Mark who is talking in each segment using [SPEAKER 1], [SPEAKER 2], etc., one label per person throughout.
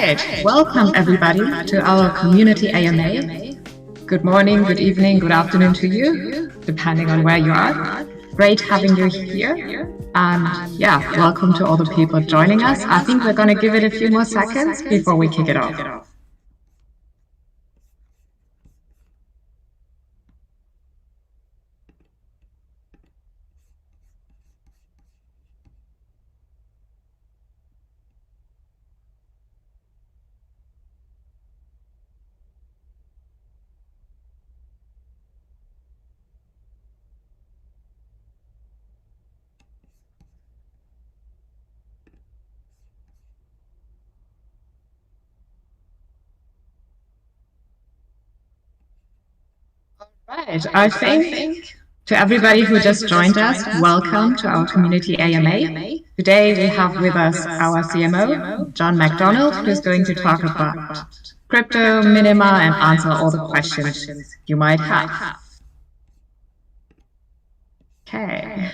[SPEAKER 1] Right. Welcome everybody to our community AMA. Good morning, good evening, good afternoon to you, depending on where you are. Great having you here. And yeah, welcome to all the people joining us. I think we're going to give it a few more seconds before we kick it off. right. I think to everybody who just joined us, welcome to our community AMA. Today we have with us our CMO, Jon MacDonald, who's going to talk about crypto, Minima, and answer all the questions you might have. Okay.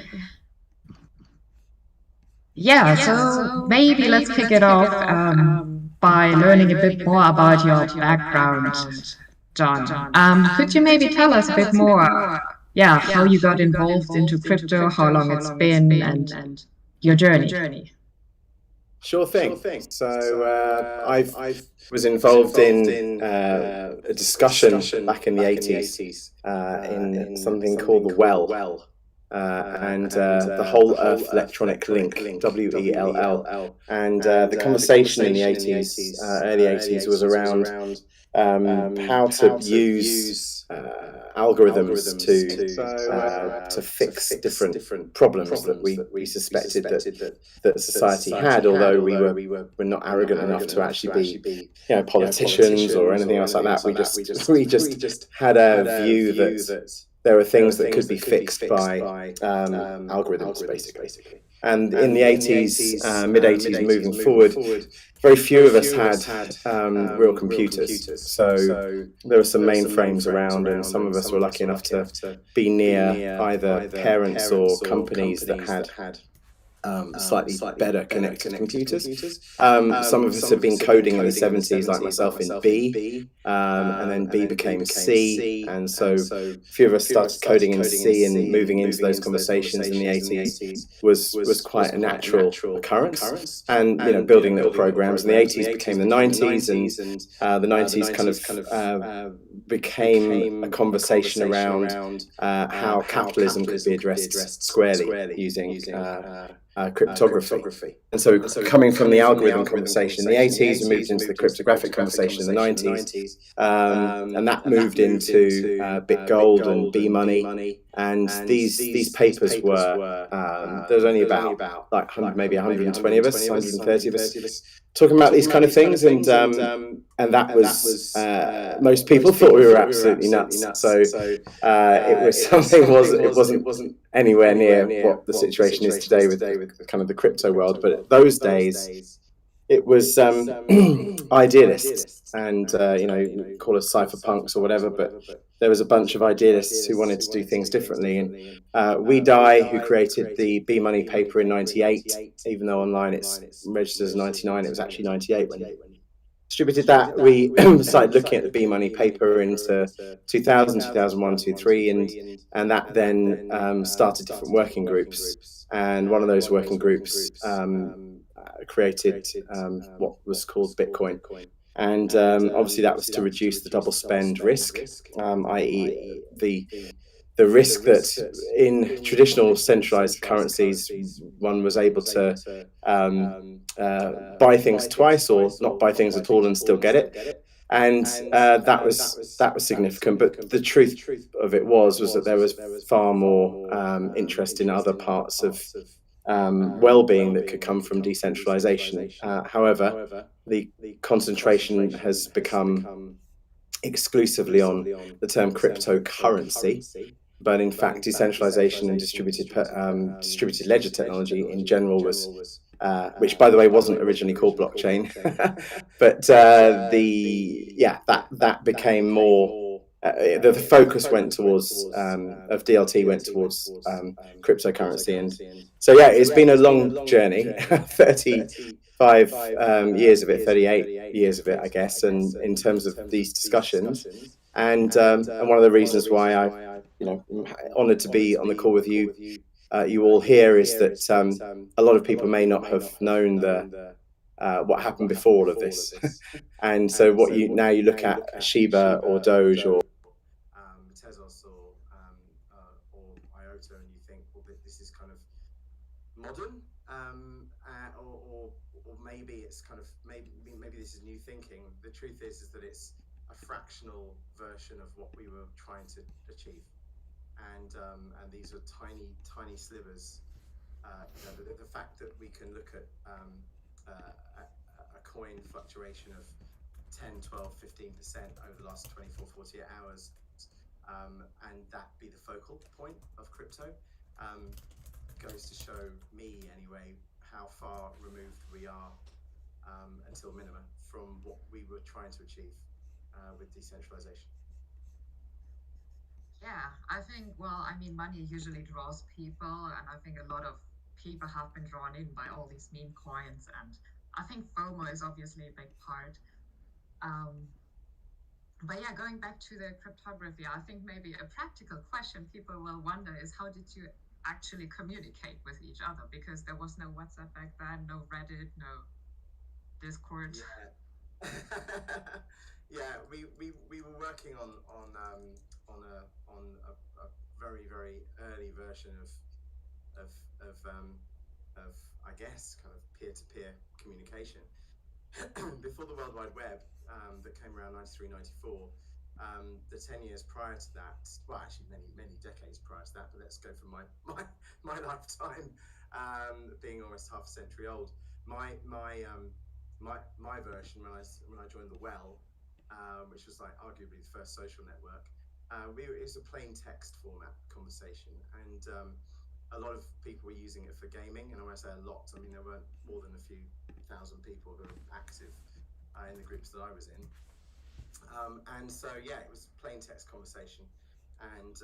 [SPEAKER 1] Yeah, so maybe let's kick it off by learning a bit more about your background, Jon. Could you maybe tell us a bit more, yeah, how you got involved into crypto, how long it's been, and your journey?
[SPEAKER 2] Sure thing. So I was involved in a discussion back in the 80s in something called the Well. And the Whole Earth Electronic Link, WELL. And the conversation in the 80s, early 80s, was around how to use algorithms to fix different problems that we suspected that society had, although we were not arrogant enough to actually be politicians or anything else like that. We just had a view that there are things that could be fixed by algorithms, basically. And in the 80s, mid-80s, moving forward, very few of us had real computers. So there were some mainframes around, and some of us were lucky enough to be near either parents or companies that had slightly better connected computers. Some of us have been coding in the 70s, like myself, in B, and then B became C, and so a few of us started coding in C, and moving into those conversations in the 80s was quite a natural occurrence. And building little programs in the 80s became the 90s, and the 90s kind of became a conversation around how capitalism could be addressed squarely using cryptography. And so coming from the algorithm conversation in the 80s, we moved into the cryptographic conversation in the 90s, and that moved into BitGold and B-Money. And these papers were, there was only about like maybe 120 of us, 130 of us, talking about these kind of things, and that was most people thought we were absolutely nuts. So it was something. It wasn't anywhere near what the situation is today with kind of the crypto world. But those days, it was idealists, and call us cypherpunks or whatever. But there was a bunch of idealists who wanted to do things differently. And We Die, who created the B-Money paper in '98, even though online it's registered as '99, it was actually '98 when distributed that. We started looking at the B-Money paper into 2000, 2001, 2003, and that then started different working groups. And one of those working groups created what was called Bitcoin. And obviously that was to reduce the double spend risk, i.e. the risk that in traditional centralized currencies, one was able to buy things twice or not buy things at all and still get it. And that was significant. But the truth of it was that there was far more interest in other parts of well-being that could come from decentralization. However, the concentration has become exclusively on the term cryptocurrency. But in fact, decentralization and distributed ledger technology in general was, which by the way wasn't originally called blockchain, but that became more. The focus went towards of DLT went towards cryptocurrency, and so it's been a long journey, 35 years of it, 38 years of it, I guess, and in terms of these discussions, and one of the reasons why I'm honored to be on the call with you all here is that a lot of people may not have known what happened before all of this, and so what you look at Shiba or Doge or Tezos or IOTA, and you think, well, this is kind of modern, or maybe it's kind of maybe this is new thinking. The truth is that it's a fractional version of what we were trying to achieve, and these are tiny slivers. The fact that we can look at a coin fluctuation of 10, 12, 15% over the last 24, 48 hours and that be the focal point of crypto, goes to show me anyway how far removed we are until Minima from what we were trying to achieve with decentralization.
[SPEAKER 1] Yeah, I think, well, I mean, money usually draws people, and I think a lot of people have been drawn in by all these meme coins. And I think FOMO is obviously a big part. Um, but yeah, going back to the cryptography, I think maybe a practical question people will wonder is how did you actually communicate with each other? Because there was no WhatsApp back then, no Reddit, no Discord.
[SPEAKER 2] Yeah. Yeah, we were working on a very early version of of um, of I guess kind of peer-to-peer communication before the World Wide Web that came around 93, 94. The 10 years prior to that, well, actually many decades prior to that, but let's go for my lifetime, being almost half a century old. My version when I joined the Well, which was like arguably the first social network, it was a plain text format conversation, and a lot of people were using it for gaming. And when I say a lot, I mean there weren't more than a few thousand people who were active in the groups that I was in. And so, yeah, it was plain text conversation. And,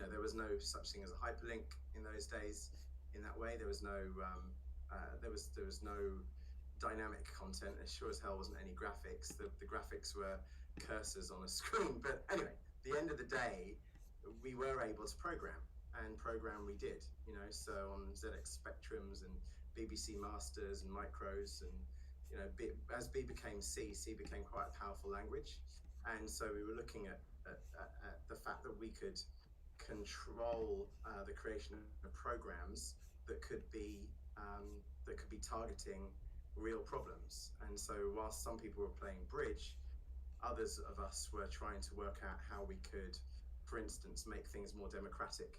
[SPEAKER 2] there was no such thing as a hyperlink in those days in that way. There was no dynamic content. As sure as hell wasn't any graphics. The graphics were cursors on a screen. But anyway, at the end of the day, we were able to program. And program we did, so on ZX Spectrums and BBC Masters and Micros, and as B became C became quite a powerful language. And so we were looking at the fact that we could control the creation of programs that could be targeting real problems. And so whilst some people were playing bridge, others of us were trying to work out how we could, for instance, make things more democratic,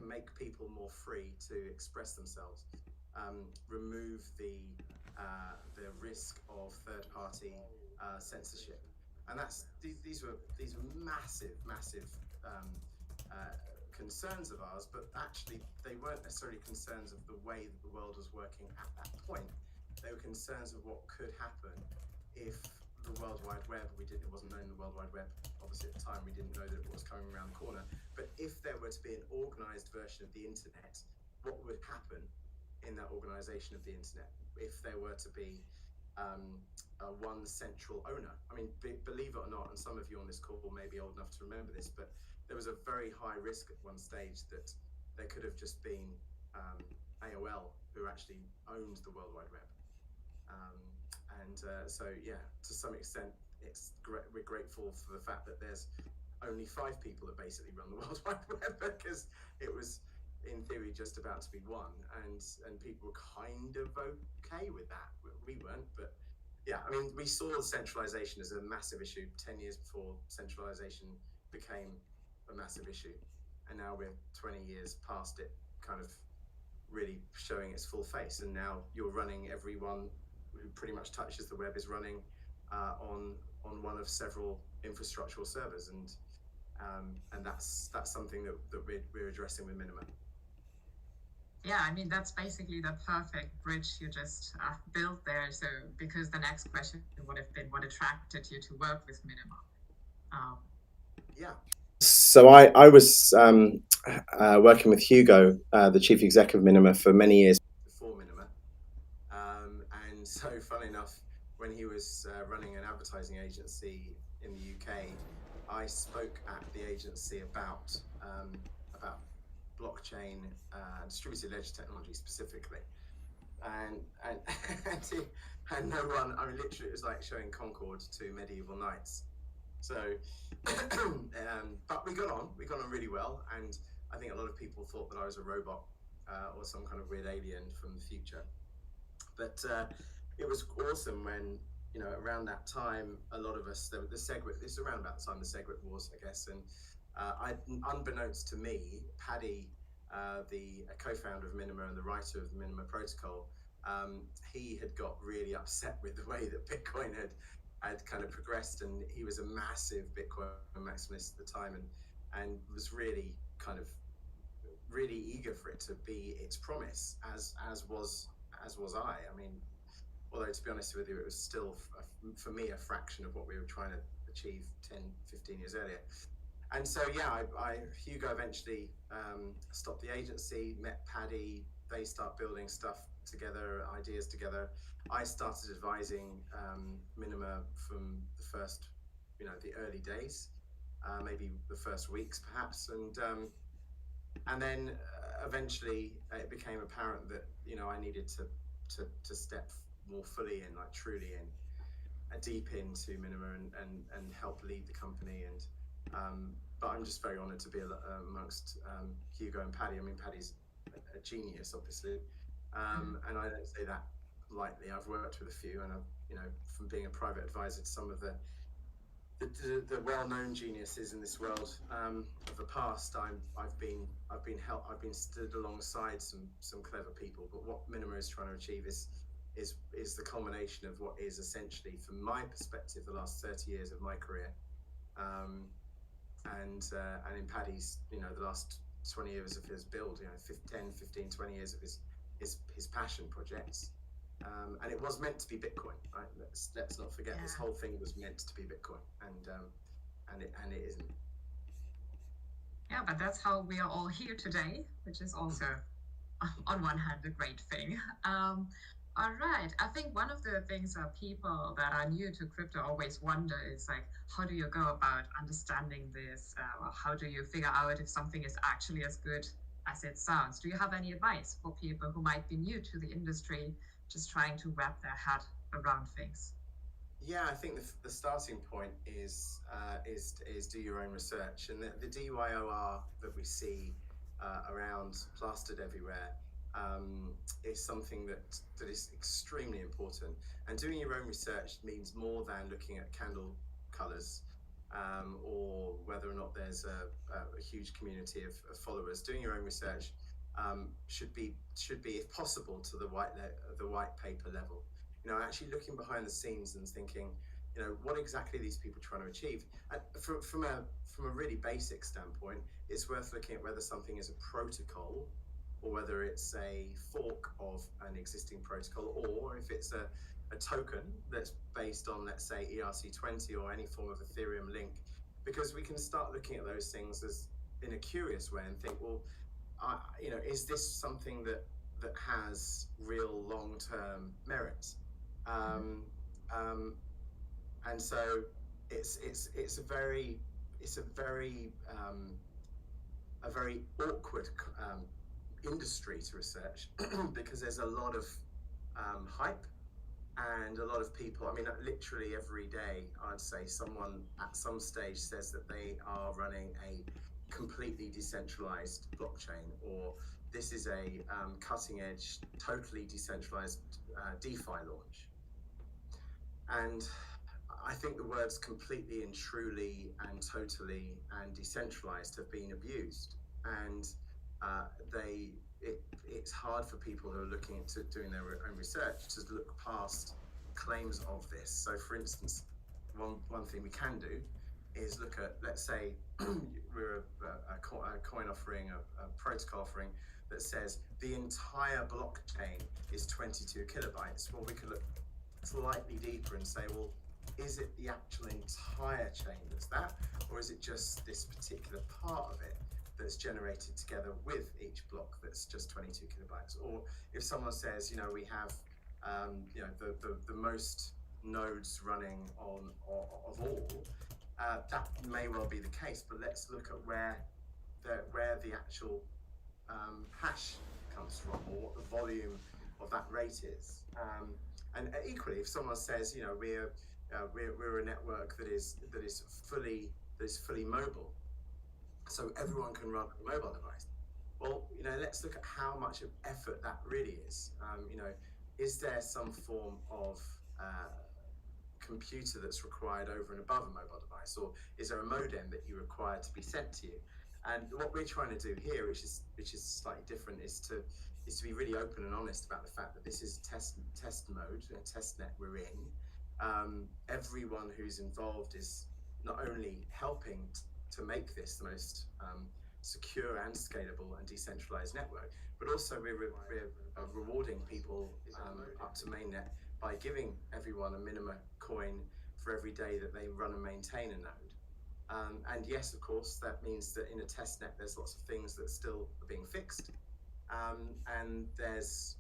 [SPEAKER 2] make people more free to express themselves, remove the risk of third-party censorship. And these were massive concerns of ours, but actually they weren't necessarily concerns of the way that the world was working at that point. They were concerns of what could happen if the World Wide Web, it wasn't known the World Wide Web, obviously at the time we didn't know that it was coming around the corner, but if there were to be an organized version of the internet, what would happen in that organization of the internet if there were to be one central owner? I mean, believe it or not, and some of you on this call may be old enough to remember this, but there was a very high risk at one stage that there could have just been AOL who actually owned the World Wide Web. So, yeah, to some extent, we're grateful for the fact that there's only 5 people that basically run the World Wide Web, because it was, in theory, just about to be one, and people were kind of okay with that. We weren't, but yeah, I mean, we saw centralization as a massive issue 10 years before centralization became a massive issue, and now we're 20 years past it kind of really showing its full face, and now you're running, everyone who pretty much touches the web is running on one of several infrastructural servers, and that's something that we're addressing with Minima.
[SPEAKER 1] Yeah, I mean, that's basically the perfect bridge you just built there. So, because the next question would have been what attracted you to work with Minima?
[SPEAKER 2] Yeah. So I was working with Hugo, the chief exec of Minima, for many years before Minima. And so, funnily enough, when he was running an advertising agency in the UK, I spoke at the agency about blockchain, distributed ledger technology specifically, and no one. I mean, literally, it was like showing Concord to medieval knights. So, but we got on really well, and I think a lot of people thought that I was a robot or some kind of weird alien from the future. But it was awesome when, around that time, a lot of us, the SegWit, this is around about the time the SegWit wars, I guess, and unbeknownst to me, Paddy, the co-founder of Minima and the writer of the Minima protocol, he had got really upset with the way that Bitcoin had had kind of progressed, and he was a massive Bitcoin maximalist at the time, and was really kind of really eager for it to be its promise, as was I. I mean, although to be honest with you, it was still for me a fraction of what we were trying to achieve 10, 15 years earlier. And so, yeah, Hugo eventually stopped the agency, met Paddy. They start building stuff together, ideas together. I started advising Minima from the first, the early days, maybe the first weeks, perhaps, and then eventually it became apparent that I needed to step more fully in, like truly in, deep into Minima and help lead the company. And but I'm just very honoured to be amongst Hugo and Paddy. I mean, Paddy's a genius, obviously, and I don't say that lightly. I've worked with a few, and I've, from being a private advisor to some of the well-known geniuses in this world of the past, I've been stood alongside some clever people. But what Minima is trying to achieve is the culmination of what is essentially, from my perspective, the last 30 years of my career, and in Paddy's, the last 20 years of his build, 10, 15, 20 years of his passion projects. And it was meant to be Bitcoin, right? Let's not forget, this whole thing was meant to be Bitcoin, and it isn't.
[SPEAKER 1] Yeah, but that's how we are all here today, which is also, on one hand, a great thing. All right. I think one of the things that people that are new to crypto always wonder is, like, how do you go about understanding this? Or how do you figure out if something is actually as good as it sounds? Do you have any advice for people who might be new to the industry, just trying to wrap their head around things?
[SPEAKER 2] Yeah, I think the starting point is do your own research, and the DYOR that we see around plastered everywhere is something that is extremely important. And doing your own research means more than looking at candle colors or whether or not there's a huge community of followers. Doing your own research should be, if possible, to the white paper level. Actually looking behind the scenes and thinking, what exactly are these people trying to achieve? From a really basic standpoint, it's worth looking at whether something is a protocol, or whether it's a fork of an existing protocol, or if it's a token that's based on, let's say, ERC20 or any form of Ethereum link, because we can start looking at those things as in a curious way and think, well, is this something that has real long-term merit? And so it's a very awkward industry to research because there's a lot of hype and a lot of people. I mean, literally every day, I'd say someone at some stage says that they are running a completely decentralized blockchain, or this is a cutting edge, totally decentralized DeFi launch. And I think the words completely and truly and totally and decentralized have been abused. And it's hard for people who are looking into doing their own research to look past claims of this. So, for instance, one thing we can do is look at, let's say, we're a coin offering, a protocol offering that says the entire blockchain is 22 kilobytes. Well, we could look slightly deeper and say, well, is it the actual entire chain that's that, or is it just this particular part of it that's generated together with each block that's just 22 kilobytes? Or if someone says, we have the most nodes running on of all, that may well be the case, but let's look at where the actual hash comes from, or what the volume of that rate is. And equally, if someone says, we're a network that is fully mobile, so everyone can run a mobile device. Well, let's look at how much of effort that really is. Is there some form of computer that's required over and above a mobile device, or is there a modem that you require to be sent to you? And what we're trying to do here, which is slightly different, is to be really open and honest about the fact that this is test mode, a test net we're in, everyone who's involved is not only helping to make this the most secure and scalable and decentralized network, but also we're rewarding people up to mainnet by giving everyone a Minima coin for every day that they run and maintain a node. And yes, of course, that means that in a test net, there's lots of things that still are being fixed. And there's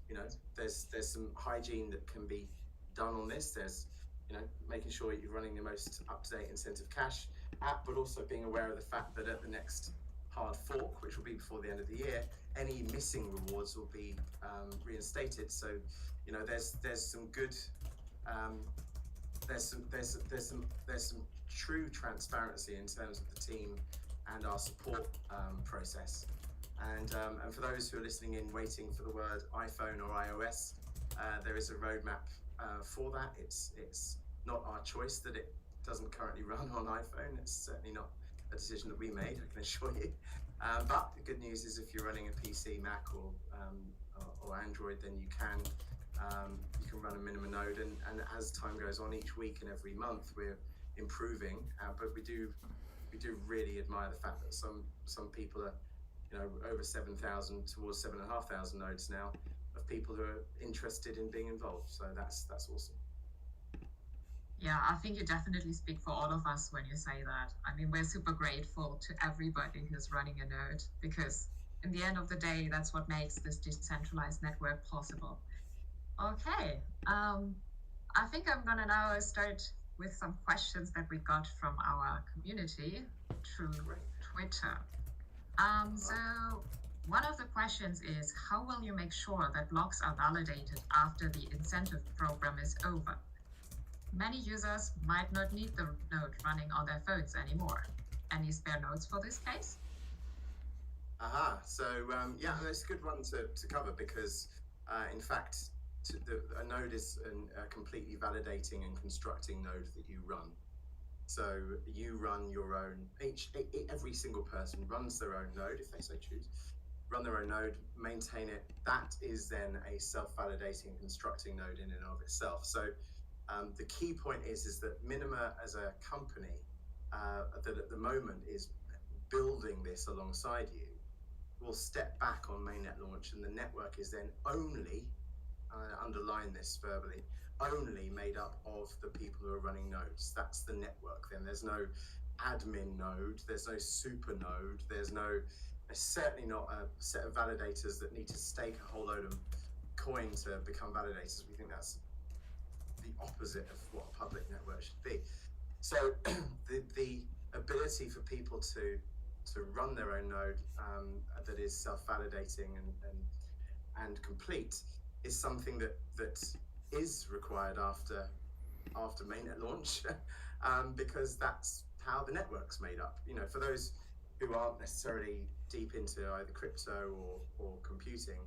[SPEAKER 2] some hygiene that can be done on this. There's making sure you're running the most up-to-date incentive cash app, but also being aware of the fact that at the next hard fork, which will be before the end of the year, any missing rewards will be reinstated. So there's some good there's some true transparency in terms of the team and our support process. And for those who are listening in, waiting for the word iPhone or iOS, there is a roadmap for that. It's not our choice that it doesn't currently run on iPhone. It's certainly not a decision that we made, I can assure you. But the good news is if you're running a PC, Mac, or Android, then you can run a Minima node. And as time goes on, each week and every month, we're improving. But we do really admire the fact that some people are over 7,000 towards 7,500 nodes now of people who are interested in being involved. So that's awesome.
[SPEAKER 1] Yeah, I think you definitely speak for all of us when you say that. I mean, we're super grateful to everybody who's running a node, because in the end of the day, that's what makes this decentralized network possible. Okay, I think I'm gonna now start with some questions that we got from our community through Twitter. So one of the questions is, how will you make sure that blocks are validated after the incentive program is over? Many users might not need the node running on their phones anymore. Any spare notes for this case?
[SPEAKER 2] So that's a good one to cover, because in fact, a node is a completely validating and constructing node that you run. So you run your own, every single person runs their own node if they so choose, run their own node, maintain it. That is then a self-validating constructing node in and of itself. So the key point is that Minima as a company that at the moment is building this alongside you will step back on mainnet launch, and the network is then only, underline this verbally, only made up of the people who are running nodes. That's the network. Then there's no admin node, there's no super node, there's certainly not a set of validators that need to stake a whole load of coin to become validators. We think that's the opposite of what a public network should be. So the ability for people to run their own node that is self-validating and complete is something that is required after mainnet launch, because that's how the network's made up. For those who aren't necessarily deep into either crypto or computing,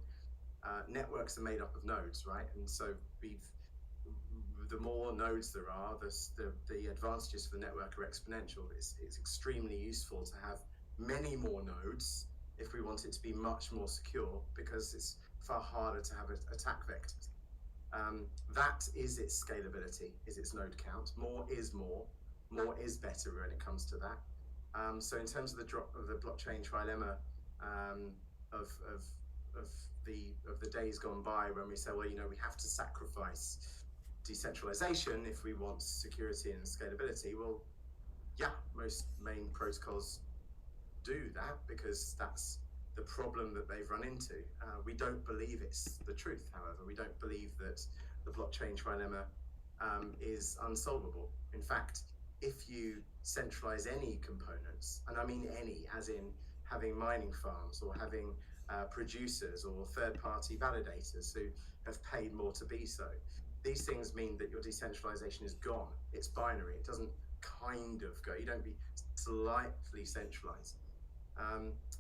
[SPEAKER 2] networks are made up of nodes, right? And so the more nodes there are, the advantages for the network are exponential. It's extremely useful to have many more nodes if we want it to be much more secure, because it's far harder to have attack vectors. That is its scalability, is its node count. More is better when it comes to that. So in terms of the blockchain trilemma of the days gone by, when we say, well, we have to sacrifice decentralization if we want security and scalability. Well, yeah, most main protocols do that because that's the problem that they've run into. We don't believe it's the truth, however. We don't believe that the blockchain trilemma is unsolvable. In fact, if you centralize any components, and I mean any, as in having mining farms or having producers or third-party validators who have paid more to be so, these things mean that your decentralization is gone. It's binary. It doesn't kind of go. You don't be slightly centralized.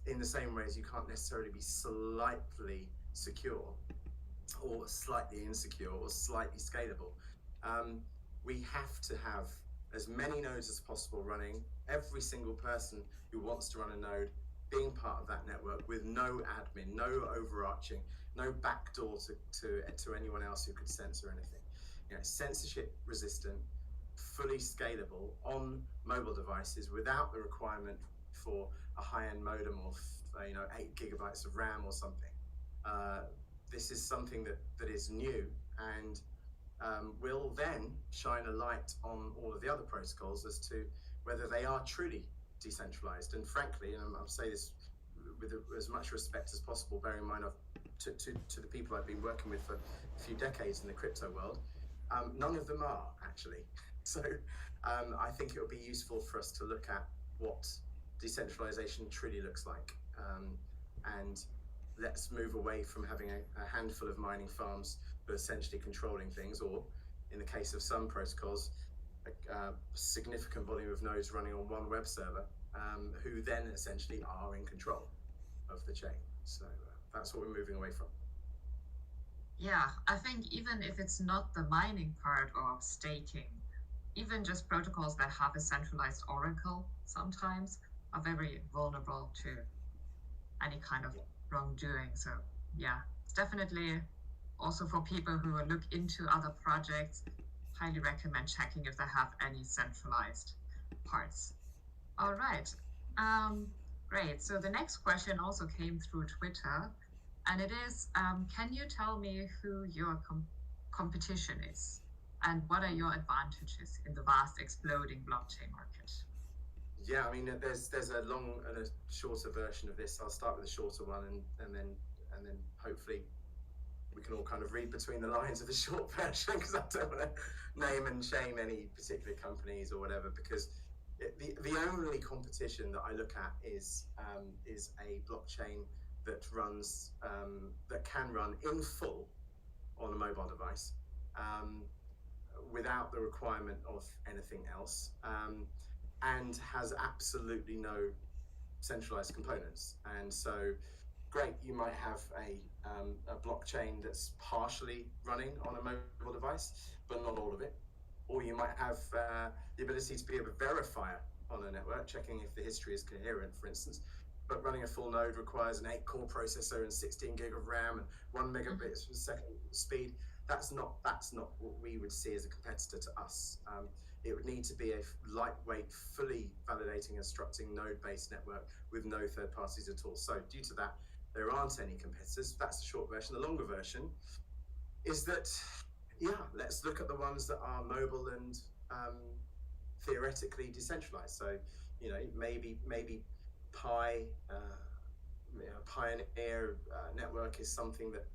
[SPEAKER 2] In the same way as you can't necessarily be slightly secure or slightly insecure or slightly scalable. We have to have as many nodes as possible running, every single person who wants to run a node being part of that network with no admin, no overarching, no backdoor to anyone else who could censor anything. censorship resistant, fully scalable on mobile devices without the requirement for a high-end modem or 8 gigabytes of RAM or something. This is something that is new and will then shine a light on all of the other protocols as to whether they are truly decentralized. And frankly, and I'll say this with as much respect as possible, bearing in mind to the people I've been working with for a few decades in the crypto world, none of them are actually. So I think it would be useful for us to look at what decentralization truly looks like. And let's move away from having a handful of mining farms who are essentially controlling things, or in the case of some protocols, a significant volume of nodes running on one web server, who then essentially are in control of the chain. So that's what we're moving away from.
[SPEAKER 1] Yeah, I think even if it's not the mining part or staking, even just protocols that have a centralized oracle sometimes are very vulnerable to any kind of wrongdoing. So yeah, it's definitely also for people who will look into other projects, highly recommend checking if they have any centralized parts. All right. Great. So the next question also came through Twitter, and it is, can you tell me who your competition is, and what are your advantages in the vast exploding blockchain market?
[SPEAKER 2] Yeah, I mean, there's a long and a shorter version of this. I'll start with the shorter one, and then hopefully we can all kind of read between the lines of the short version, because I don't want to name and shame any particular companies or whatever, because the only competition that I look at is a blockchain that runs that can run in full on a mobile device without the requirement of anything else, and has absolutely no centralized components. And so great, you might have a blockchain that's partially running on a mobile device, but not all of it. Or you might have the ability to be a verifier on a network, checking if the history is coherent, for instance. But running a full node requires an 8-core processor and 16 gig of RAM and 1 megabit per second speed. That's not what we would see as a competitor to us. It would need to be a lightweight, fully validating and instructing node-based network with no third parties at all. So due to that, there aren't any competitors. That's the short version. The longer version is that, let's look at the ones that are mobile and theoretically decentralized. So, maybe Pioneer network is something that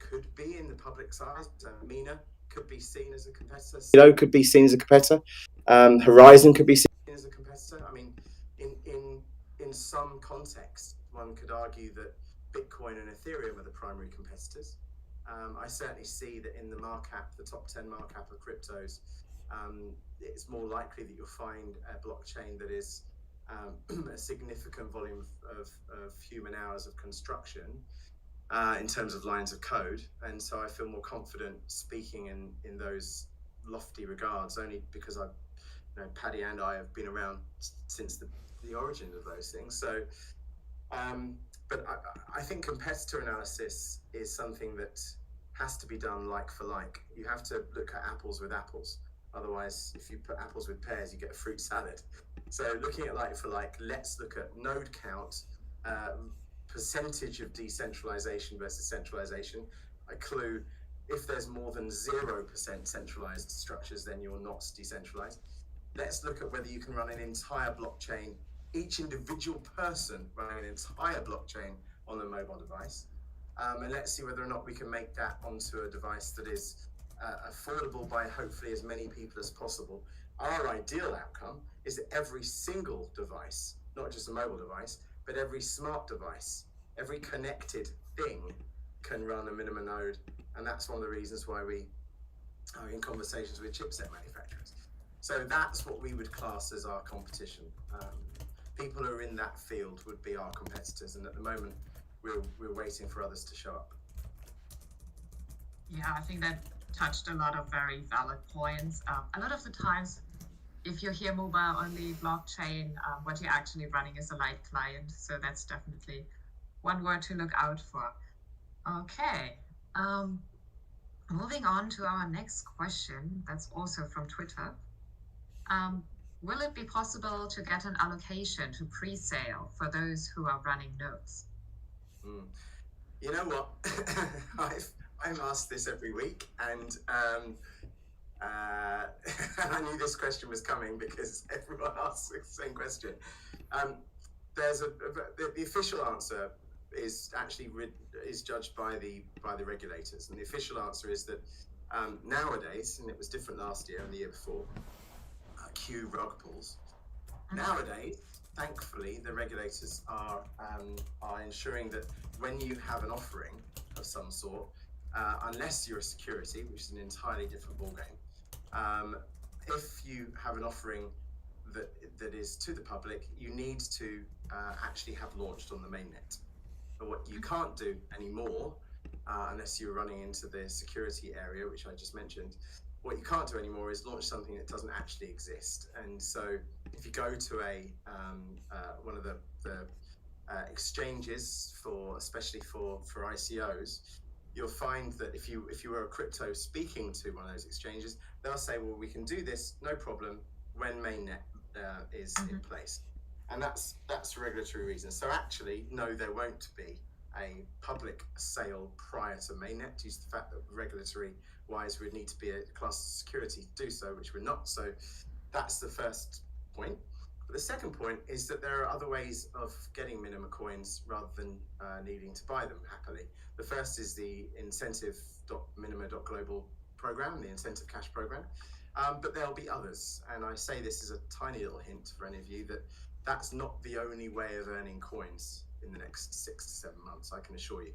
[SPEAKER 2] could be in the public side. Mina could be seen as a competitor. Could be seen as a competitor. Horizon could be seen as a competitor. I mean, in some context, one could argue that Bitcoin and Ethereum are the primary competitors. I certainly see that in the markup, the top 10 markup of cryptos, it's more likely that you'll find a blockchain that is a significant volume of human hours of construction in terms of lines of code. And so I feel more confident speaking in those lofty regards, only because Paddy and I have been around since the origin of those things. So, but I think competitor analysis is something that has to be done like for like. You have to look at apples with apples. Otherwise, if you put apples with pears, you get a fruit salad. So looking at like for like, let's look at node count, percentage of decentralization versus centralization. A clue, if there's more than 0% centralized structures, then you're not decentralized. Let's look at whether you can run an entire blockchain, each individual person running an entire blockchain on a mobile device. And let's see whether or not we can make that onto a device that is affordable by hopefully as many people as possible. Our ideal outcome is that every single device, not just a mobile device, but every smart device, every connected thing can run a Minima node. And that's one of the reasons why we are in conversations with chipset manufacturers. So that's what we would class as our competition. People who are in that field would be our competitors. And at the moment, we're waiting for others to show up.
[SPEAKER 1] Yeah, I think that touched a lot of very valid points. A lot of the times, if you hear mobile-only blockchain, what you're actually running is a light client. So that's definitely one word to look out for. Okay. Moving on to our next question, that's also from Twitter. Will it be possible to get an allocation to pre-sale for those who are running nodes?
[SPEAKER 2] You know what? I'm asked this every week, and I knew this question was coming because everyone asks the same question. The official answer is actually is judged by the regulators, and the official answer is that nowadays, and it was different last year and the year before, queue rug pulls. Nowadays, thankfully, the regulators are ensuring that when you have an offering of some sort, unless you're a security, which is an entirely different ballgame, if you have an offering that is to the public, you need to actually have launched on the mainnet. But what you can't do anymore, unless you're running into the security area, which I just mentioned, what you can't do anymore is launch something that doesn't actually exist. And so if you go to one of the exchanges especially for ICOs, you'll find that if you were a crypto speaking to one of those exchanges, they'll say, well, we can do this, no problem, when mainnet is in place. And that's for regulatory reasons. So actually, no, there won't be a public sale prior to mainnet, due to the fact that regulatory wise we'd need to be a class of security to do so, which we're not. So that's the first point. But the second point is that there are other ways of getting Minima coins rather than needing to buy them happily. The first is the incentive.minima.global program, the incentive cash program. But there'll be others. And I say this as a tiny little hint for any of you that that's not the only way of earning coins in the next 6 to 7 months, I can assure you.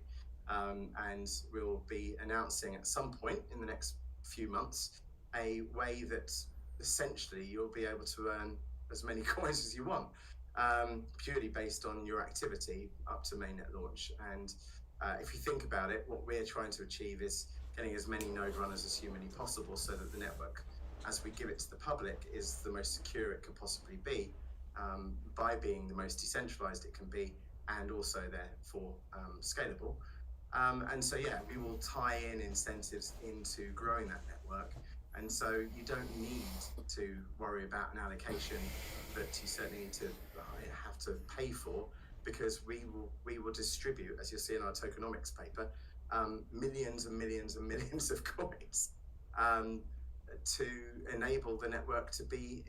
[SPEAKER 2] And we'll be announcing at some point in the next few months a way that essentially you'll be able to earn as many coins as you want, purely based on your activity up to mainnet launch. And if you think about it, what we're trying to achieve is getting as many node runners as humanly possible, so that the network, as we give it to the public, is the most secure it could possibly be, by being the most decentralized it can be, and also therefore scalable. And so, yeah, we will tie in incentives into growing that network. And so you don't need to worry about an allocation that you certainly need to have to pay for, because we will distribute, as you'll see in our tokenomics paper, millions and millions and millions of coins to enable the network to be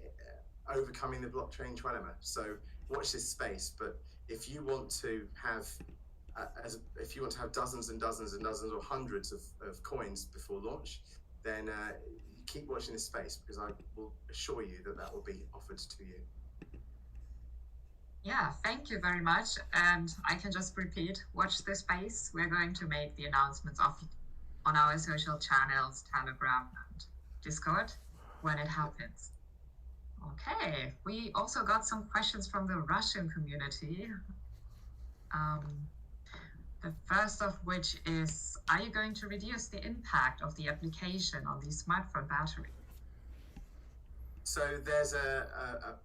[SPEAKER 2] overcoming the blockchain trilemma. So watch this space. But if you want to have dozens and dozens and dozens or hundreds of coins before launch, then keep watching this space, because I will assure you that will be offered to you.
[SPEAKER 1] Yeah, thank you very much. And I can just repeat, watch this space. We're going to make the announcements on our social channels, Telegram and Discord, when it happens. Okay, we also got some questions from the Russian community. The first of which is, are you going to reduce the impact of the application on the smartphone battery?
[SPEAKER 2] So there's a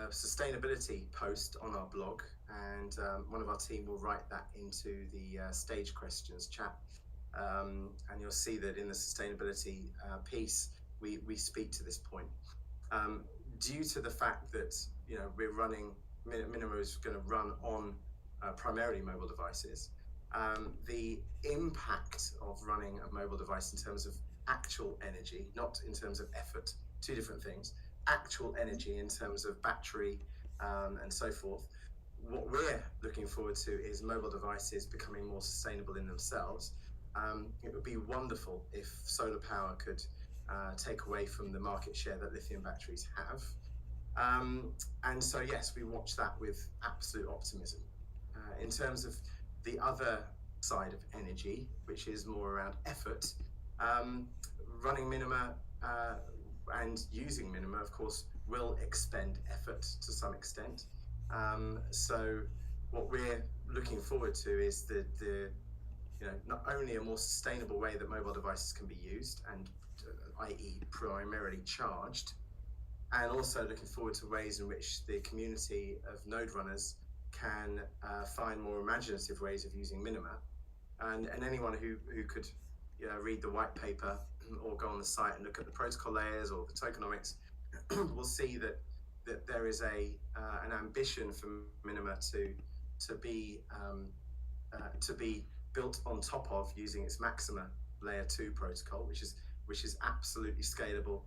[SPEAKER 2] sustainability post on our blog, and one of our team will write that into the stage questions chat. And you'll see that in the sustainability piece, we speak to this point. Due to the fact that we're running, Minima is going to run on primarily mobile devices, the impact of running a mobile device in terms of actual energy, not in terms of effort, two different things, actual energy in terms of battery and so forth. What we're looking forward to is mobile devices becoming more sustainable in themselves. It would be wonderful if solar power could take away from the market share that lithium batteries have. And so, yes, we watch that with absolute optimism. In terms of the other side of energy, which is more around effort, running Minima and using Minima, of course, will expend effort to some extent. So what we're looking forward to is the not only a more sustainable way that mobile devices can be used, and i.e. primarily charged, and also looking forward to ways in which the community of node runners can find more imaginative ways of using Minima, and anyone who could read the white paper or go on the site and look at the protocol layers or the tokenomics, we'll see that there is an ambition for Minima to be built on top of using its Maxima layer 2 protocol, which is absolutely scalable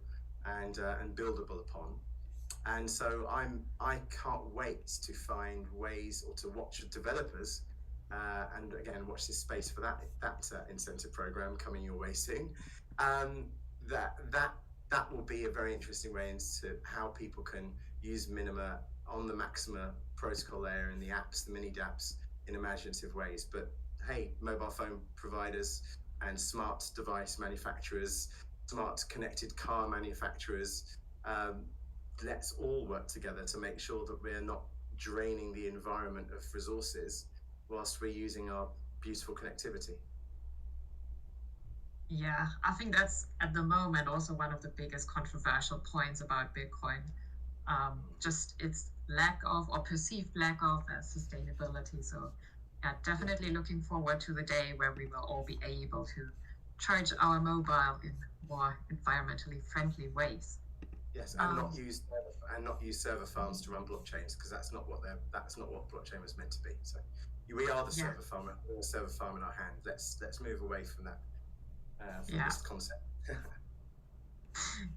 [SPEAKER 2] and buildable upon. And so I can't wait to find ways, or to watch developers, and again watch this space for that incentive program coming your way soon. That will be a very interesting way into how people can use Minima on the Maxima protocol layer in the apps, the mini dApps, in imaginative ways. But hey, mobile phone providers and smart device manufacturers, smart connected car manufacturers, let's all work together to make sure that we're not draining the environment of resources whilst we're using our beautiful connectivity.
[SPEAKER 1] Yeah, I think that's at the moment also one of the biggest controversial points about Bitcoin. Just its lack of, or perceived lack of, sustainability. So yeah, definitely looking forward to the day where we will all be able to charge our mobile in more environmentally friendly ways.
[SPEAKER 2] Yes, and not use server farms to run blockchains, because that's not what blockchain was meant to be. So we are the server farm. We're a server farm in our hand. Let's move away from that this concept.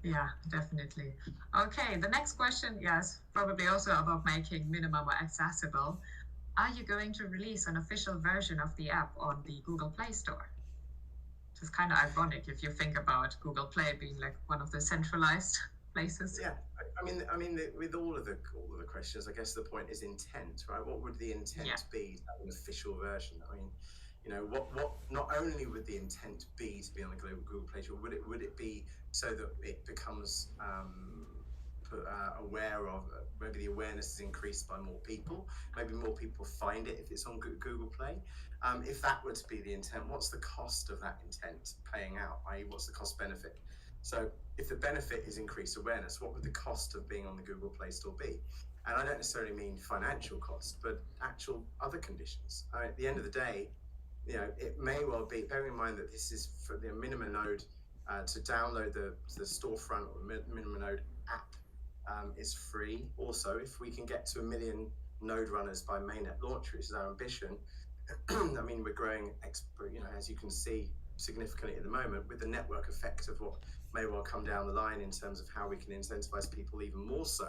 [SPEAKER 1] Yeah, definitely. Okay, the next question, yes, probably also about making Minima more accessible. Are you going to release an official version of the app on the Google Play Store? Which is kind of ironic if you think about Google Play being like one of the centralized places.
[SPEAKER 2] Yeah, I mean, with all of the questions, I guess the point is intent, right? What would the intent be to have an official version? I mean, what not only would the intent be to be on the Google Play Store, would it be so that it becomes aware of, maybe the awareness is increased by more people, maybe more people find it if it's on Google Play. If that were to be the intent, what's the cost of that intent paying out, i.e. what's the cost benefit? So if the benefit is increased awareness, what would the cost of being on the Google Play Store be? And I don't necessarily mean financial cost, but actual other conditions. At the end of the day, it may well be, bearing in mind that this is for the Minima node to download the storefront or Minima node app is free. Also, if we can get to 1 million node runners by mainnet launch, which is our ambition, I mean, we're growing, as you can see, significantly at the moment, with the network effect of what may well come down the line in terms of how we can incentivize people even more so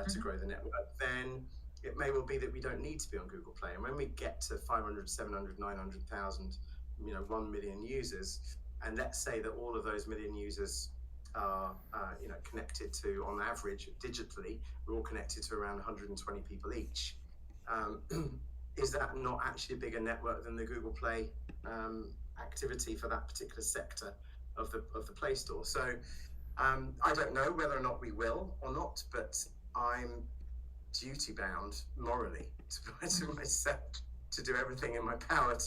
[SPEAKER 2] to grow the network, then it may well be that we don't need to be on Google Play. And when we get to 500, 700, 900,000, 1 million users, and let's say that all of those million users are connected to, on average, digitally, we're all connected to around 120 people each. Is that not actually a bigger network than the Google Play activity for that particular sector of the Play Store? So I don't know whether or not we will or not, but I'm duty bound morally to myself to do everything in my power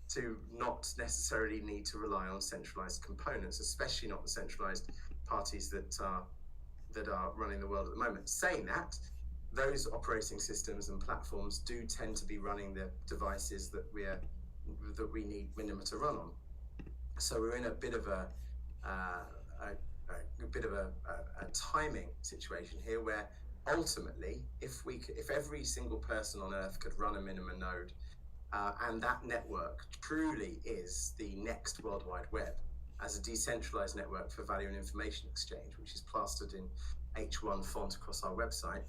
[SPEAKER 2] to not necessarily need to rely on centralized components, especially not the centralized parties that are running the world at the moment. Saying that, those operating systems and platforms do tend to be running the devices that we need Minima to run on. So we're in a bit of a timing situation here, where ultimately, if every single person on Earth could run a Minima node, and that network truly is the next World Wide Web as a decentralized network for value and information exchange, which is plastered in H1 font across our website,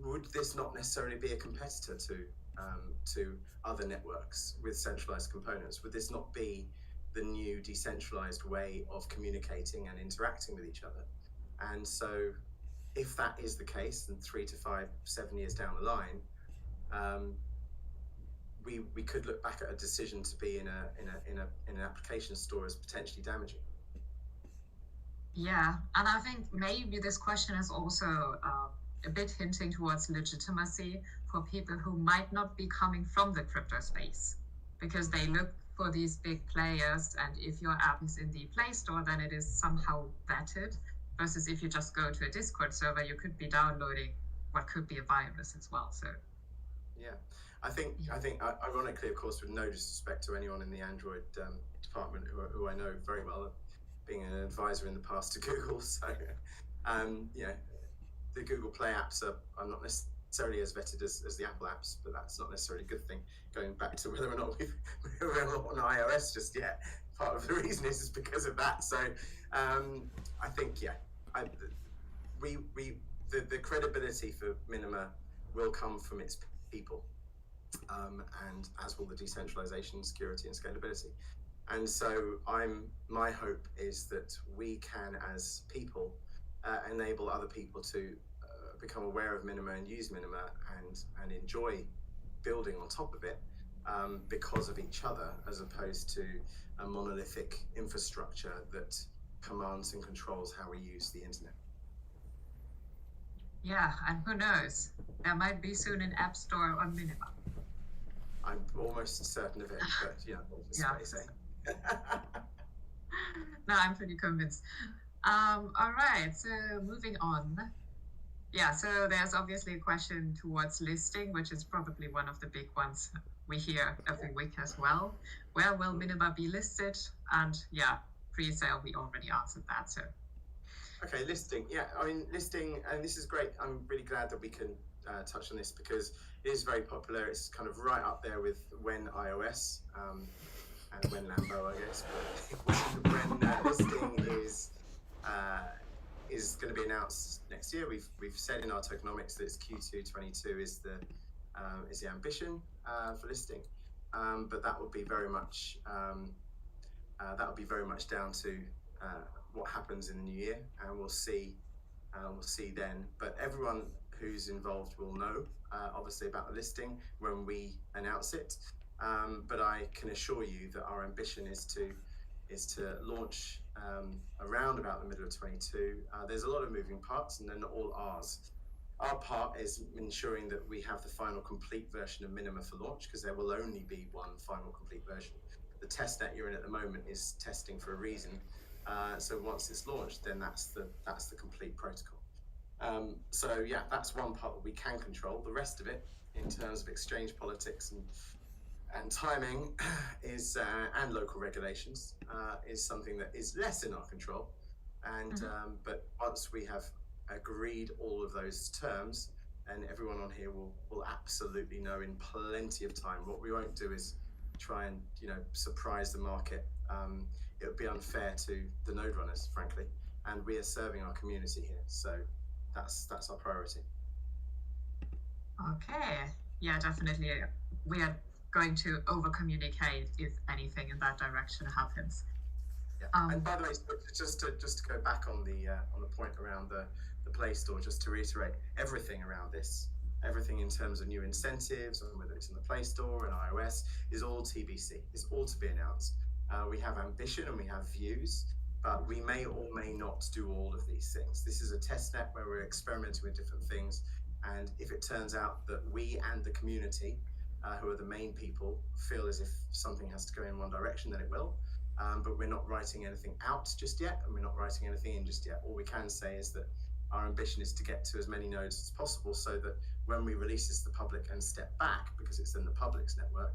[SPEAKER 2] would this not necessarily be a competitor to other networks with centralized components? Would this not be the new decentralized way of communicating and interacting with each other? And so if that is the case, then 3 to 5, 7 years down the line, we could look back at a decision to be in an application store as potentially damaging.
[SPEAKER 1] Yeah, and I think maybe this question is also a bit hinting towards legitimacy for people who might not be coming from the crypto space, because they look for these big players, and if your app is in the Play Store, then it is somehow vetted, versus if you just go to a Discord server, you could be downloading what could be a virus as well. So
[SPEAKER 2] Yeah, I think ironically, of course, with no disrespect to anyone in the Android department who I know very well, being an advisor in the past to Google, so the Google Play apps are not necessarily as vetted as the Apple apps, but that's not necessarily a good thing. Going back to whether or not we're on iOS just yet, part of the reason is because of that. So I think the credibility for Minima will come from its people, and as will the decentralization, security, and scalability. And so my hope is that we can, as people, enable other people to become aware of Minima and use Minima and enjoy building on top of it because of each other, as opposed to a monolithic infrastructure that commands and controls how we use the internet.
[SPEAKER 1] Yeah, and who knows? There might be soon an app store on Minima.
[SPEAKER 2] I'm almost certain of it, but
[SPEAKER 1] No, I'm pretty convinced. All right, so moving on. Yeah, so there's obviously a question towards listing, which is probably one of the big ones we hear every week as well. Where will Minima be listed? And pre-sale, we already answered that. So.
[SPEAKER 2] Okay, listing. Yeah, I mean, listing, and this is great. I'm really glad that we can touch on this because it is very popular. It's kind of right up there with when iOS and when Lambo, I guess. When listing is going to be announced next year. We've said in our tokenomics that it's Q2 22 is the ambition for listing, but that would be very much down to what happens in the new year, and we'll see then. But everyone who's involved will know obviously about the listing when we announce it. But I can assure you that our ambition is to launch around about the middle of 22. There's a lot of moving parts, and they're not all ours. Our part is ensuring that we have the final complete version of Minima for launch, because there will only be one final complete version. The testnet you're in at the moment is testing for a reason. So once it's launched, then that's the complete protocol. So that's one part that we can control. The rest of it, in terms of exchange politics and timing, is and local regulations, is something that is less in our control. And but once we have agreed all of those terms, and everyone on here will absolutely know in plenty of time. What we won't do is try and surprise the market. It would be unfair to the node runners, frankly, and we are serving our community here, so that's our priority.
[SPEAKER 1] Okay, definitely we are going to over communicate if anything in that direction happens.
[SPEAKER 2] And by the way, just to go back on the point around the Play Store, just to reiterate, everything around this, everything in terms of new incentives, and whether it's in the Play Store and iOS, is all TBC. It's all to be announced. We have ambition and we have views, but we may or may not do all of these things. This is a testnet where we're experimenting with different things, and if it turns out that we and the community, who are the main people, feel as if something has to go in one direction, then it will. But we're not writing anything out just yet, and we're not writing anything in just yet. All we can say is that our ambition is to get to as many nodes as possible, so that when we release this to the public and step back, because it's in the public's network,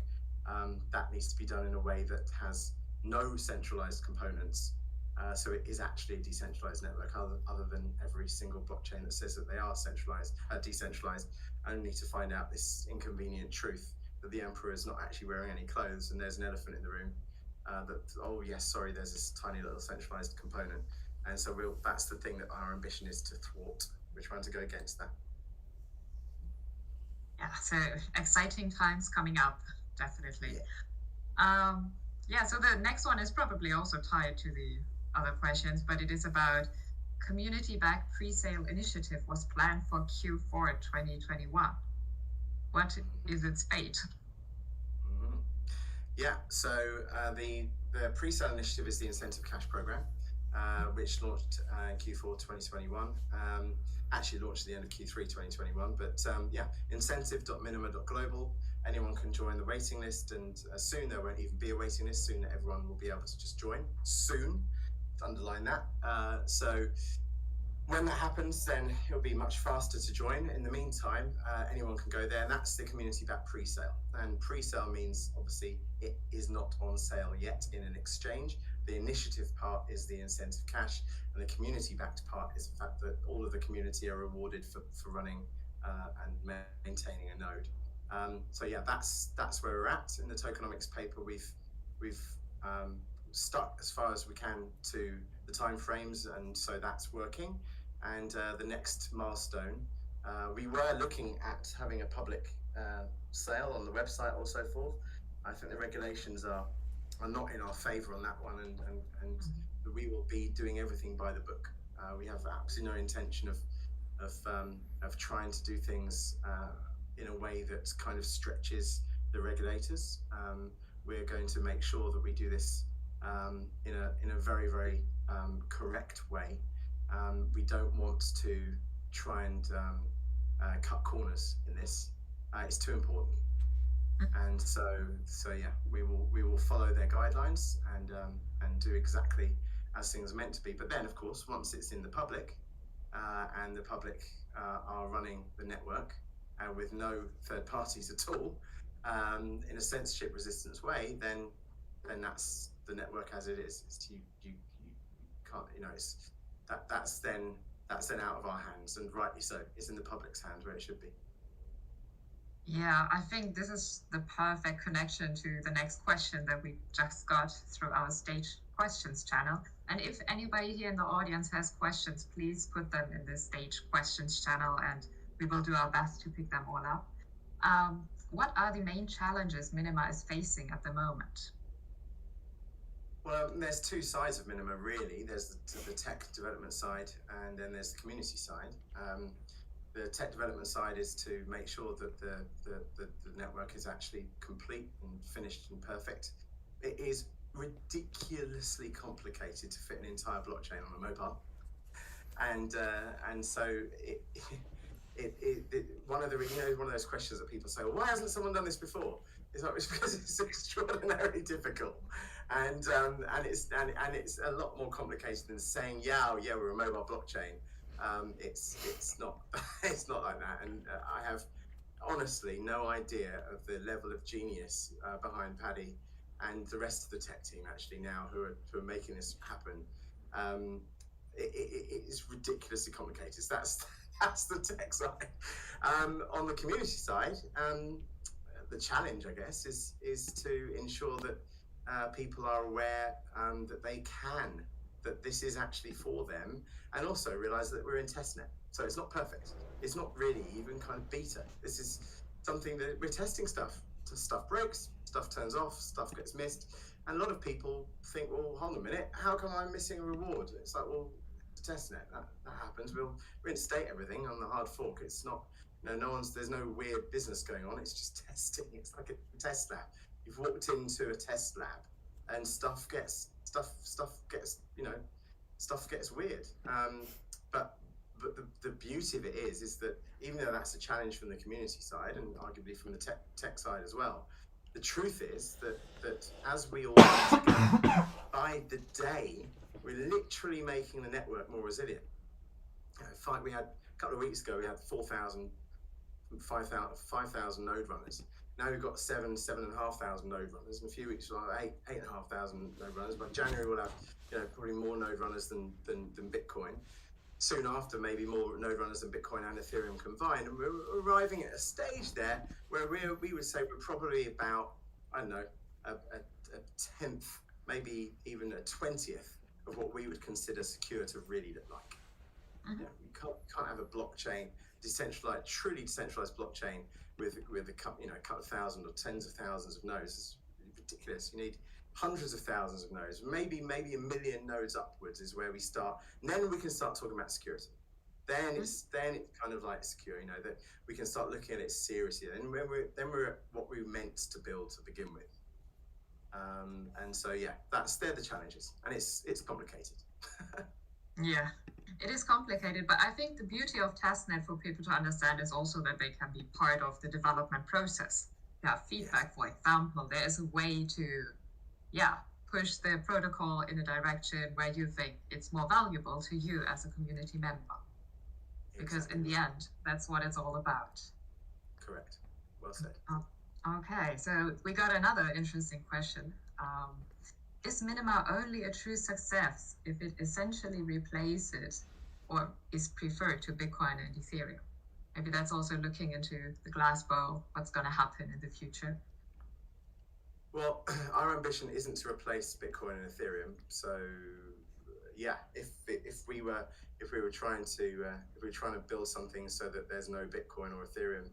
[SPEAKER 2] that needs to be done in a way that has no centralized components. So it is actually a decentralized network, other than every single blockchain that says that they are decentralized, only to find out this inconvenient truth that the emperor is not actually wearing any clothes, and there's an elephant in the room. There's this tiny little centralized component. And so that's the thing that our ambition is to thwart. We're trying to go against that.
[SPEAKER 1] Yeah, so exciting times coming up, definitely. So the next one is probably also tied to the other questions, but it is about community-backed pre-sale initiative was planned for Q4 2021. What is its fate?
[SPEAKER 2] So the pre-sale initiative is the incentive cash program, which launched in Q4 2021. Actually launched at the end of Q3 2021, but incentive.minima.global. Anyone can join the waiting list, and soon there won't even be a waiting list. Soon everyone will be able to just join. Soon, to underline that. So When that happens, then it'll be much faster to join. In the meantime, anyone can go there, and that's the community-backed pre-sale. And pre-sale means, obviously, it is not on sale yet in an exchange. The initiative part is the incentive cash, and the community-backed part is the fact that all of the community are rewarded for running and maintaining a node. So yeah, that's where we're at in the tokenomics paper. We've stuck as far as we can to the timeframes, and so that's working. And the next milestone, we were looking at having a public sale on the website or so forth. I think the regulations are not in our favour on that one, and we will be doing everything by the book. We have absolutely no intention of trying to do things in a way that kind of stretches the regulators. We're going to make sure that we do this in a very, very correct way. We don't want to try and cut corners in this. It's too important, and so yeah, we will follow their guidelines and do exactly as things are meant to be. But then, of course, once it's in the public and the public are running the network with no third parties at all, in a censorship resistant way, then that's the network as it is. You can't, it's that's then out of our hands, and rightly so. It's in the public's hands where it should be.
[SPEAKER 1] Yeah, I think this is the perfect connection to the next question that we just got through our stage questions channel. And if anybody here in the audience has questions, please put them in the stage questions channel, and we will do our best to pick them all up. What are the main challenges Minima is facing at the moment?
[SPEAKER 2] Well, there's two sides of Minima, really. There's the tech development side, and then there's the community side. The tech development side is to make sure that the network is actually complete and finished and perfect. It is ridiculously complicated to fit an entire blockchain on a mobile, and so one of those questions that people say, well, why hasn't someone done this before? It's because it's extraordinarily difficult, and it's a lot more complicated than saying, yeah, we're a mobile blockchain. It's not it's not like that, and I have honestly no idea of the level of genius behind Paddy and the rest of the tech team actually now who are making this happen. It is ridiculously complicated. So that's the tech side. On the community side, the challenge, I guess, is to ensure that people are aware that this is actually for them, and also realize that we're in testnet. So it's not perfect. It's not really even kind of beta. This is something that we're testing stuff. So stuff breaks, stuff turns off, stuff gets missed. And a lot of people think, well, hold on a minute, how come I'm missing a reward? It's like, well, it's testnet. That happens. We'll reinstate everything on the hard fork. It's not, there's no weird business going on. It's just testing. It's like a test lab. You've walked into a test lab and stuff gets weird. But the beauty of it is that even though that's a challenge from the community side and arguably from the tech side as well, the truth is that as we all come together, by the day, we're literally making the network more resilient. We had a couple of weeks ago, we had 5,000 node runners. Now we've got 7,500 node runners. In a few weeks, we'll have 8,500 node runners. By January, we'll have probably more node runners than Bitcoin. Soon after, maybe more node runners than Bitcoin and Ethereum combined. And we're arriving at a stage there where we would say we're probably about, I don't know, a tenth, maybe even a 20th of what we would consider secure to really look like. You can't have a blockchain, truly decentralized blockchain with a couple of thousand or tens of thousands of nodes. It's ridiculous. You need hundreds of thousands of nodes, maybe a million nodes upwards is where we start. And then we can start talking about security. Then it's kind of like secure, that we can start looking at it seriously. And we're at what we were meant to build to begin with. And so yeah, they're the challenges, and it's complicated.
[SPEAKER 1] Yeah, it is complicated, but I think the beauty of testnet for people to understand is also that they can be part of the development process. You have feedback, for example. There is a way to, push the protocol in a direction where you think it's more valuable to you as a community member. Because in the end, that's what it's all about.
[SPEAKER 2] Correct. Well said.
[SPEAKER 1] Okay, so we got another interesting question. Is Minima only a true success if it essentially replaces or is preferred to Bitcoin and Ethereum? Maybe that's also looking into the glass bowl, what's going to happen in the future.
[SPEAKER 2] Well, our ambition isn't to replace Bitcoin and Ethereum. So, yeah, if we were trying to build something so that there's no Bitcoin or Ethereum,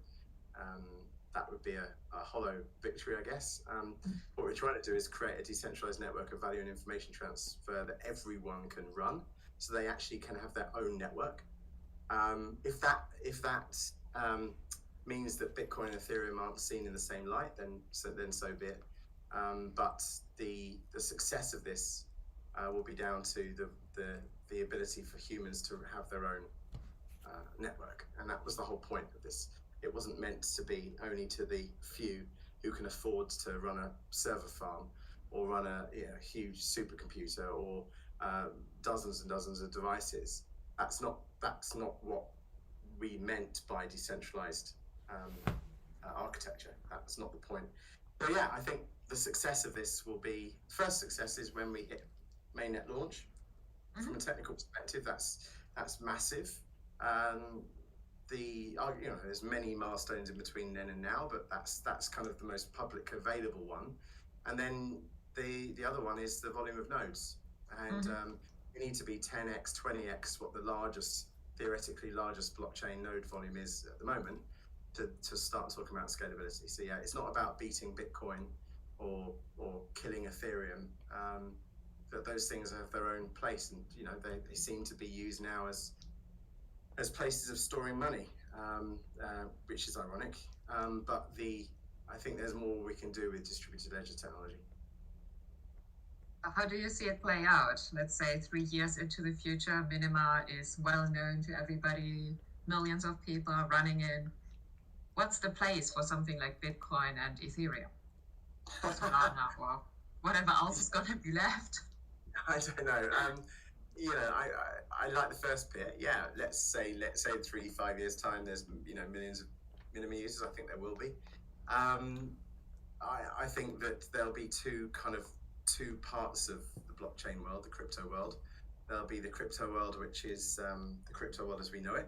[SPEAKER 2] that would be a hollow victory, I guess. What we're trying to do is create a decentralized network of value and information transfer that everyone can run, so they actually can have their own network. If that means that Bitcoin and Ethereum aren't seen in the same light, then so be it. But the success of this will be down to the ability for humans to have their own network, and that was the whole point of this. It wasn't meant to be only to the few who can afford to run a server farm or run a huge supercomputer or dozens and dozens of devices. That's not what we meant by decentralized architecture. That's not the point. But yeah, I think the success of this will be, first success is when we hit mainnet launch. From a technical perspective, that's massive. There's many milestones in between then and now, but that's kind of the most public available one. And then the other one is the volume of nodes, and we need to be 10x, 20x what the theoretically largest blockchain node volume is at the moment to start talking about scalability. So yeah, it's not about beating Bitcoin or killing Ethereum. That those things have their own place, and they seem to be used now as places of storing money, which is ironic. But I think there's more we can do with distributed ledger technology.
[SPEAKER 1] How do you see it play out? Let's say 3 years into the future, Minima is well known to everybody, millions of people are running in. What's the place for something like Bitcoin and Ethereum? Or Solana, or whatever else is going to be left?
[SPEAKER 2] I don't know. I like the first bit. Yeah, let's say 3-5 years time, there's millions of Minima users. I think there will be. I think that there'll be two parts of the blockchain world, the crypto world. There'll be the crypto world, which is the crypto world as we know it.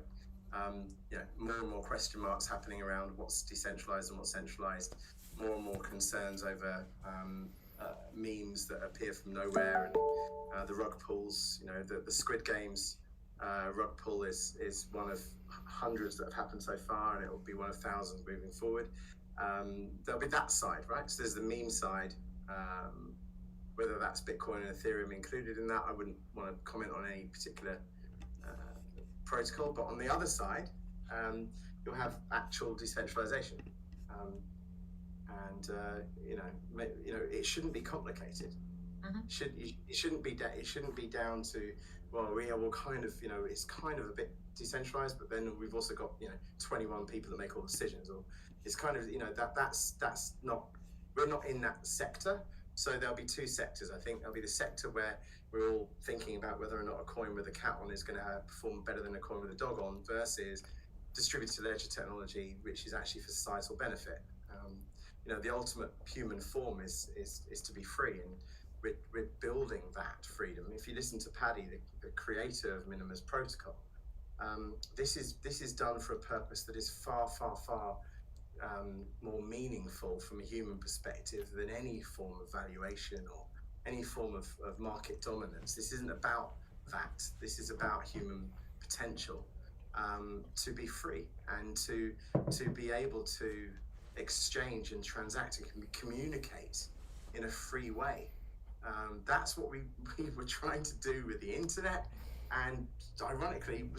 [SPEAKER 2] More and more question marks happening around what's decentralized and what's centralized. More and more concerns over memes that appear from nowhere, and the rug pulls. The Squid Games rug pull is one of hundreds that have happened so far, and it will be one of thousands moving forward. There'll be that side, right? So there's the meme side. Whether that's Bitcoin and Ethereum included in that, I wouldn't want to comment on any particular protocol. But on the other side, you'll have actual decentralization, and it shouldn't be complicated. It shouldn't be down to, it's kind of a bit decentralized, but then we've also got 21 people that make all decisions, or it's kind of that's not, we're not in that sector. So there'll be two sectors. I think there'll be the sector where we're all thinking about whether or not a coin with a cat on is going to perform better than a coin with a dog on, versus distributed ledger technology, which is actually for societal benefit. The ultimate human form is to be free, and we're building that freedom. If you listen to Paddy, the creator of Minima's protocol, this is done for a purpose that is far, far, far more meaningful from a human perspective than any form of valuation or any form of market dominance. This isn't about that. This is about human potential to be free and to be able to exchange and transact and communicate in a free way. That's what we were trying to do with the internet, and ironically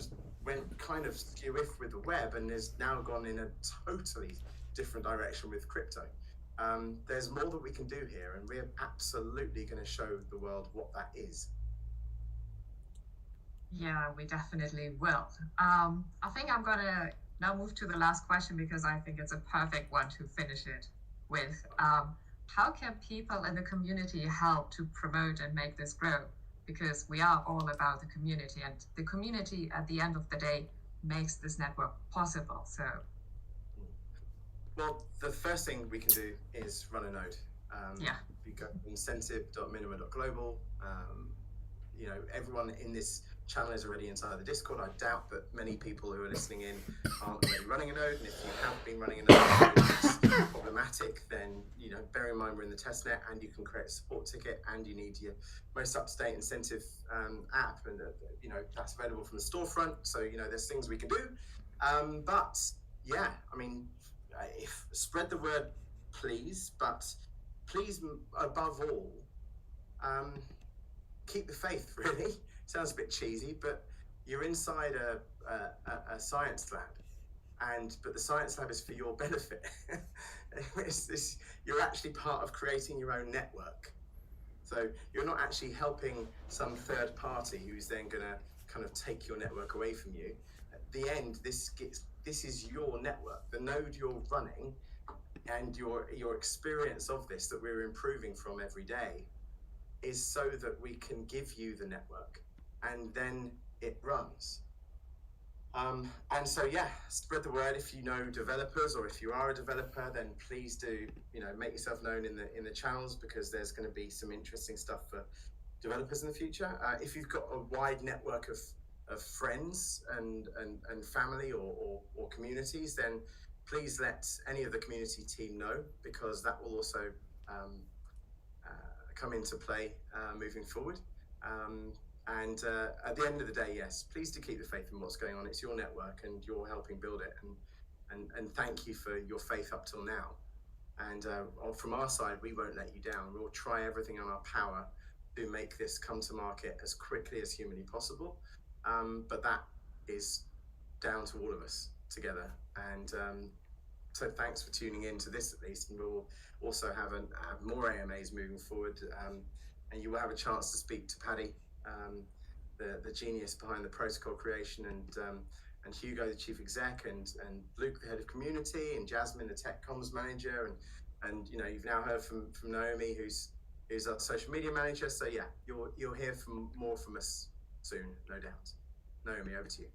[SPEAKER 2] went kind of skew-if with the web, and has now gone in a totally different direction with crypto. There's more that we can do here, and we're absolutely going to show the world what that is.
[SPEAKER 1] Yeah, we definitely will. I think I'm going to now move to the last question, because I think it's a perfect one to finish it with. how can people in the community help to promote and make this grow? Because we are all about the community, and the community at the end of the day makes this network possible. So,
[SPEAKER 2] well, the first thing we can do is run a node. You go to incentive.minima.global. Everyone in this channel is already inside the Discord. I doubt that many people who are listening in aren't already running a node. And if you have been running a node that's problematic, then bear in mind we're in the testnet, and you can create a support ticket, and you need your most up-to-date incentive app, and that's available from the storefront. So there's things we can do. But yeah, I mean, if spread the word, please. But please, above all, keep the faith. Really sounds a bit cheesy, but you're inside a science lab, but the science lab is for your benefit. You're actually part of creating your own network, so you're not actually helping some third party who's then going to kind of take your network away from you. At the end, this is your network, the node you're running, and your experience of this that we're improving from every day is so that we can give you the network, and then it runs. And so, yeah, spread the word. If you know developers, or if you are a developer, then please do, make yourself known in the channels, because there's going to be some interesting stuff for developers in the future. If you've got a wide network of friends and family or communities, then please let any of the community team know, because that will also come into play moving forward. And at the end of the day, yes, please do keep the faith in what's going on. It's your network, and you're helping build it. And thank you for your faith up till now. And from our side, we won't let you down. We'll try everything in our power to make this come to market as quickly as humanly possible. But that is down to all of us together. And so thanks for tuning in to this, at least. And we'll also have more AMAs moving forward. And you will have a chance to speak to Paddy, the genius behind the protocol creation, and Hugo, the chief exec, and Luke, the head of community, and Jasmine, the tech comms manager, and you've now heard from Naomi, who's our social media manager. So yeah, you'll hear more from us soon, no doubt. Naomi, over to you.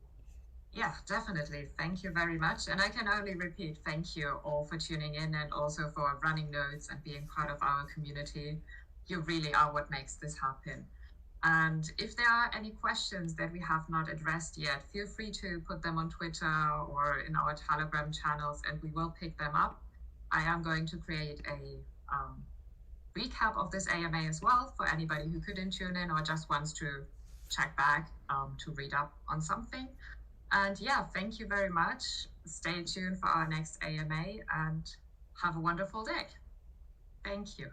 [SPEAKER 1] Yeah, definitely. Thank you very much. And I can only repeat, thank you all for tuning in, and also for running nodes and being part of our community. You really are what makes this happen. And if there are any questions that we have not addressed yet, feel free to put them on Twitter or in our Telegram channels, and we will pick them up. I am going to create a recap of this AMA as well, for anybody who couldn't tune in or just wants to check back to read up on something. And yeah, thank you very much. Stay tuned for our next AMA, and have a wonderful day. Thank you.